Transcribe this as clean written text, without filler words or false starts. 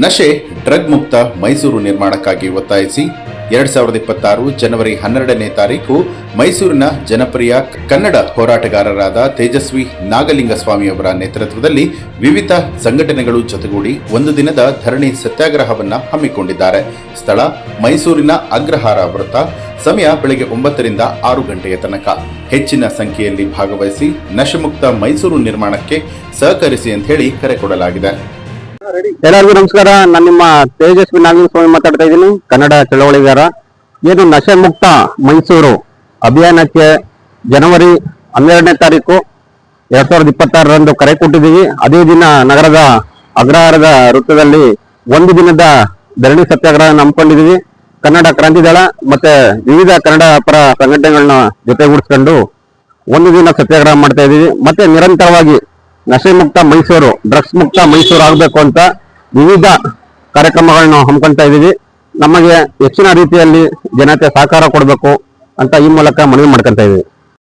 ನಶೆ ಡ್ರಗ್ ಮುಕ್ತ ಮೈಸೂರು ನಿರ್ಮಾಣಕ್ಕಾಗಿ ಒತ್ತಾಯಿಸಿ 2026 ಜನವರಿ 12ನೇ ತಾರೀಕು ಮೈಸೂರಿನ ಜನಪ್ರಿಯ ಕನ್ನಡ ಹೋರಾಟಗಾರರಾದ ತೇಜಸ್ವಿ ನಾಗಲಿಂಗಸ್ವಾಮಿಯವರ ನೇತೃತ್ವದಲ್ಲಿ ವಿವಿಧ ಸಂಘಟನೆಗಳು ಜೊತೆಗೂಡಿ ಒಂದು ದಿನದ ಧರಣಿ ಸತ್ಯಾಗ್ರಹವನ್ನು ಹಮ್ಮಿಕೊಂಡಿದ್ದಾರೆ. ಸ್ಥಳ ಮೈಸೂರಿನ ಅಗ್ರಹಾರ ವೃತ್ತ. ಸಮಯ ಬೆಳಗ್ಗೆ 9 ರಿಂದ 6 ಗಂಟೆಯ ತನಕ. ಹೆಚ್ಚಿನ ಸಂಖ್ಯೆಯಲ್ಲಿ ಭಾಗವಹಿಸಿ ನಶೆಮುಕ್ತ ಮೈಸೂರು ನಿರ್ಮಾಣಕ್ಕೆ ಸಹಕರಿಸಿ ಅಂತ ಹೇಳಿ ಕರೆ ಕೊಡಲಾಗಿದೆ. ಎಲ್ಲರಿಗೂ ನಮಸ್ಕಾರ. ನಾನು ನಿಮ್ಮ ತೇಜಸ್ವಿ ನಾಗಲಿಂಗಸ್ವಾಮಿ ಮಾತಾಡ್ತಾ ಇದ್ದೀನಿ, ಕನ್ನಡ ಚಳವಳಿಗಾರ. ಏನು ನಶೆ ಮುಕ್ತ ಮೈಸೂರು ಅಭಿಯಾನಕ್ಕೆ ಜನವರಿ 12ನೇ ತಾರೀಕು 2026ರಂದು ಕರೆ ಕೊಟ್ಟಿದ್ದೀವಿ. ಅದೇ ದಿನ ನಗರದ ಅಗ್ರಹಾರದ ವೃತ್ತದಲ್ಲಿ ಒಂದು ದಿನದ ಧರಣಿ ಸತ್ಯಾಗ್ರಹ ಹಮ್ಮಿಕೊಂಡಿದ್ದೀವಿ. ಕನ್ನಡ ಕ್ರಾಂತಿ ದಳ ಮತ್ತೆ ವಿವಿಧ ಕನ್ನಡ ಪರ ಸಂಘಟನೆಗಳನ್ನ ಜೊತೆಗೂಡಿಸ್ಕೊಂಡು ಒಂದು ದಿನ ಸತ್ಯಾಗ್ರಹ ಮಾಡ್ತಾ ಇದ್ದೀವಿ. ಮತ್ತೆ ನಿರಂತರವಾಗಿ ನಶೆ ಮುಕ್ತ ಮೈಸೂರು, ಡ್ರಗ್ಸ್ ಮುಕ್ತ ಮೈಸೂರು ಆಗಬೇಕು ಅಂತ ವಿವಿಧ ಕಾರ್ಯಕ್ರಮಗಳನ್ನ ಹಮ್ಮಿಕೊಳ್ತಾ ಇದ್ದೀವಿ. ನಮಗೆ ಹೆಚ್ಚಿನ ರೀತಿಯಲ್ಲಿ ಜನತೆ ಸಹಕಾರ ಕೊಡಬೇಕು ಅಂತ ಈ ಮೂಲಕ ಮನವಿ ಮಾಡ್ಕೊಳ್ತಾ ಇದ್ದೀವಿ.